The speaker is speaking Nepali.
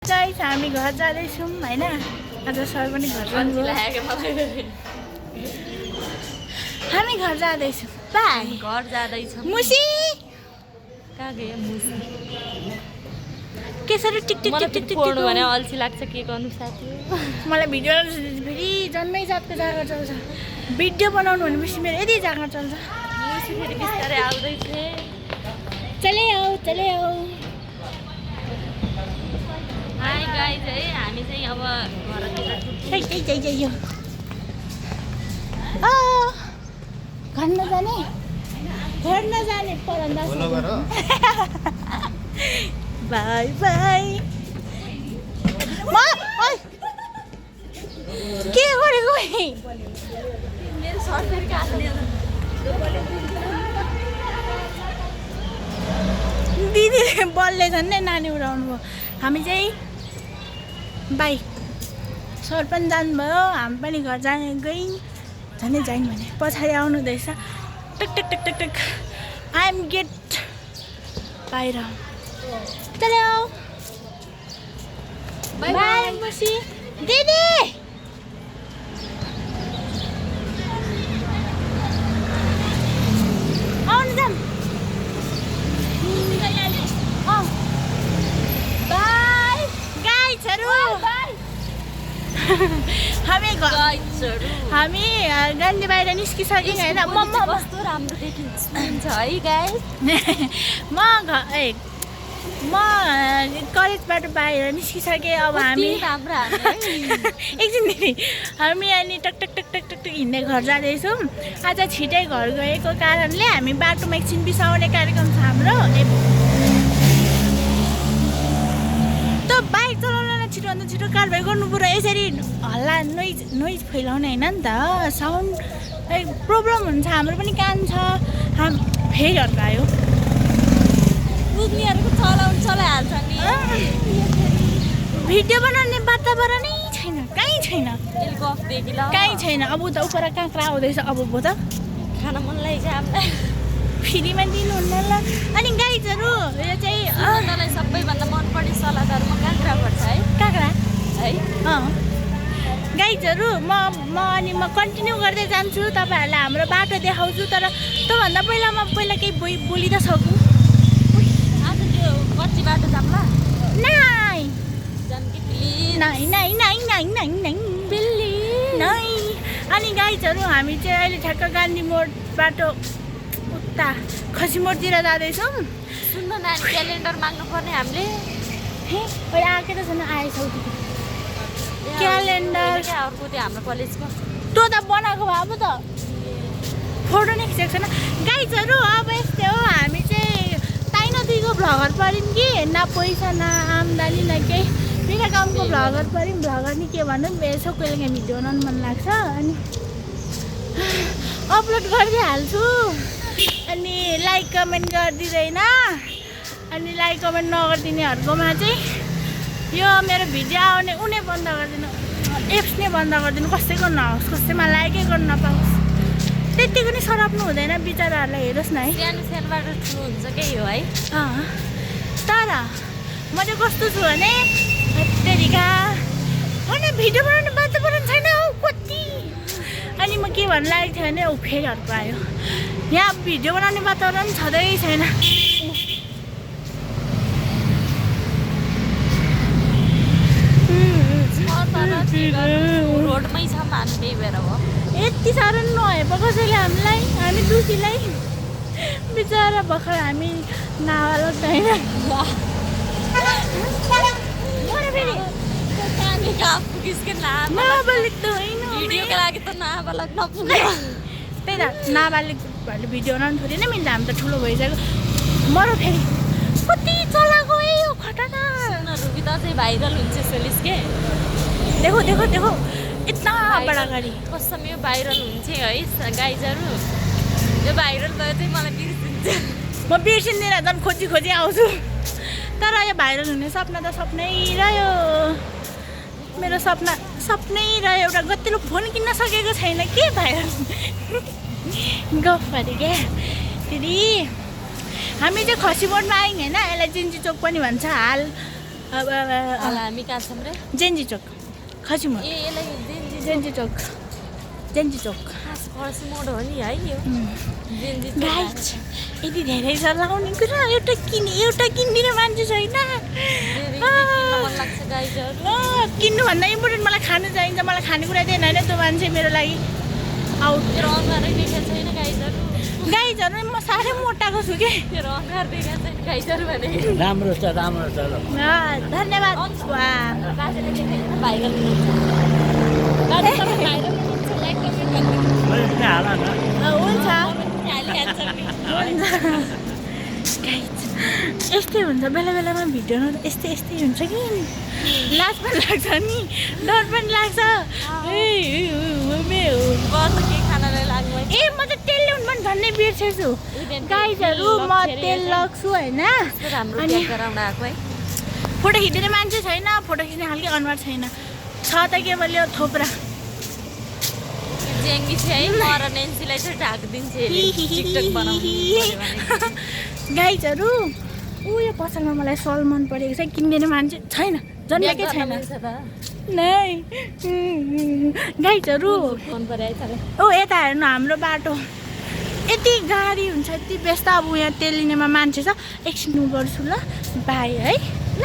गाइस हामी घर जाँदैछौँ हैन। आज सर पनि घर जानुभयो। हामी घर जाँदैछौँ। बाई घर जाँदैछौँ। मुसी कहाँ गयो मुसी? केसरी टिक टिक टिक टिक पढ्नु भने अल्छी लाग्छ के गर्नु साथी। मलाई भिडियो फेरि जन्मै जातको जाँगर चल्छ। भिडियो बनाउनु भनेपछि मेरो यति जाँगर चल्छ। मुसी फेरि बिस्तारै आउँदैछ। चले आऊ हाई गाइज है हामी चाहिँ अब घरतिर यो घर नजाने पढ्दा बाई बाई के गरेको मेरो सर्ट फेरि काट्ने दिदीले बलले झन् नानी उडाउनु भयो। हामी चाहिँ बाइक सर पनि जानुभयो। हामी पनि घर जाने गयौँ। झन् जायौँ भने पछाडि आउनु हुँदैछ। टक टक टक टक टक आई एम गेट बाहिर चलो बाई बाई मुसी दिदी आउनु जाम बाई गाइजहरू हामी गान्धी बाहिर निस्किसक्यौँ होइन। कस्तो राम्रो देखिन्छ है गाइस। म कलेजबाट बाहिर निस्किसकेँ। अब हामी एकछिन दिदी हामी अनि टक टक टक टक टक हिँड्दै घर जाँदैछौँ। आज छिटै घर गएको कारणले हामी बाटोमा एकछिन बिसाउने कार्यक्रम छ हाम्रो। त बाइक चलाउनलाई छिटोभन्दा छिटो कारबाही गर्नु पऱ्यो। यसरी हल्ला नोइज फैलाउने होइन नि त। साउन्ड प्रब्लम हुन्छ। हाम्रो पनि कान छ। फेरि हर्कायो बुझ्नेहरूको चलाइहाल्छ नि। भिडियो बनाउने वातावरणै छैन। कहीँ छैन कहीँ छैन। अब त उपर काँक्रा आउँदैछ। अब भो त खाना मन लागेको छ हामीलाई। फ्रीमा दिनुहुन्न ल। अनि गाइजहरू यो चाहिँ मलाई सबैभन्दा मनपर्ने सलादहरूमा काँक्रा पर्छ है। काँक्रा है गाइजहरू म कन्टिन्यू गर्दै जान्छु। तपाईँहरूलाई हाम्रो बाटो देखाउँछु। तर त्योभन्दा पहिला केही बोलि त सकौँ। आज त्यो कच्ची बाटो जाम्ला नाइ नाइ नाइ नाइ नाइ नाइ नाइ बिल्ली नाइ। अनि गाइजहरू हामी चाहिँ अहिले ठ्याक्क गान्धी मोडबाट उता खसी मोडतिर जाँदैछौँ। सुन्नु नानी क्यालेन्डर माग्नु पर्ने हामीले। अहिले आएकै त छैन। आएछौ क्यालेन्डर अर्को त्यो हाम्रो कलेजको त्यो त बनाएको भए पो त फोटो नै खिचेको छैन। गाइजहरू अब यस्तै हो। हामी चाहिँ ताइन दुईको भ्लगर पऱ्यौँ कि न पैसा न आम्दानी न केही। बिना कामको भ्लगर पऱ्यौँ। भ्लगर नि के भनौँ यसो कहिले काहीँ भिडियो बनाउनु मन लाग्छ अनि अपलोड गरिदिइहाल्छु। अनि लाइक कमेन्ट गरिदिँदैन। अनि लाइक कमेन्ट नगरिदिनेहरूकोमा चाहिँ यो मेरो भिडियो आउने उनी बन्द गरिदिनु। एप्स नै बन्द गरिदिनु। कसैको नहोस्। कसैमा लाइकै गर्नु नपाओस्। त्यतिको नि सराप्नु हुँदैन। बिचराहरूलाई हेरोस् न है। सानोबाट ठुलो हुन्छ केही हो है। तर म चाहिँ कस्तो छु भने त्यतिका होइन भिडियो बनाउने वातावरण छैन हौ कति। अनि म के भन्नु लागेको थियो भने फेरि अर्को आयो। यहाँ भिडियो बनाउने वातावरण छँदै छैन। रोडमै छ हामी त्यही भएर हो। यति साह्रो नभए पो कसैले हामीलाई हामी दुखीलाई बिचरा भर्खर हामी नाबालक छैन। नाबालिग त होइन। भिडियोको लागि त नाबालक नपुग्नु। त्यही त नाबालिगहरूले भिडियो बनाउनु थोरै नै मिल्छ। हामी त ठुलो भइसक्यो। मरो फेरि कति चलाएको है यो खटना। रुबी त चाहिँ भाइरल हुन्छ सोलिस के। देखो देखो देखो इतना बडा गाडी। कसम यो भाइरल हुन्छ है गाइजहरू। यो भाइरल भयो चाहिँ मलाई बिर्सिन्छ। म बिर्सिँदैन झन् खोजी खोजी आउँछु। तर यो भाइरल हुने सपना त सपनै रह्यो। मेरो सपनै रह्यो। एउटा गतिलो फोन किन्न सकेको छैन के भाइरल गफ अरे क्या दिदी। हामी चाहिँ खसी मोडमा आयौँ होइन। यसलाई जिन्जी चोक पनि भन्छ। हाल हामी कहाँ छौँ रे जेन्जी चोक खसिम ए यसलाई जेन्जी चोक जेन्जी चोक पर्सि मोड हो नि है यो जेन्जी गाइज यति धेरै छ लगाउने कुरा एउटा किनिदिने मान्छे छैन मन लाग्छ गाइजहरू किन्नुभन्दा इम्पोर्टेन्ट मलाई खानु चाहिन्छ मलाई खानेकुरा दिएन होइन त्यो मान्छे मेरो लागि आउट तेरो अनुहारै देखाएको छैन गाइजहरू गाइजहरू म साह्रै मोटाको छु कि तेरो अनुहार देखाएको छैन गाइजहरू भने राम्रो छ ल धन्यवाद वा बाजेले देखाइदिनु भाइरल हुन्छ बाजे तपाईँ भाइरल हुन्छ लाइक कमेन्ट गरिदिनु मैले पनि हाल न हुन्छ हालिहाल्छ नि गाइज यस्तै हुन्छ बेला बेलामा भिडियोमा यस्तै हुन्छ कि लाज पनि लाग्छ नि डर पनि लाग्छ गर्छ के खानालाई लाग्नु ए म त तेल ल्याउनु पनि झन्डै बिर्सेछु गाइजहरू म तेल लग्छु होइन राम्रो अनि गराउन आएको है फोटो खिच्ने मान्छे छैन फोटो खिच्ने खालको अनुहार छैन छ त केवल यो थोप्रा जेङ्गी चाहिँ है म र नेन्सीलाई चाहिँ ढाकिदिन्छ टिकटक बनाउनु गाइजहरू यो पसलमा मलाई सल मन परेको छ किन्दिने मान्छे छैन जन्मेकै छैन नै गाइजहरू मन पऱ्यो है ओ यता हेर्नु हाम्रो बाटो यति गाडी हुन्छ यति व्यस्त अब यहाँ तेल लिनेमा मान्छे छ एकछिन गर्छु ल बाई है ल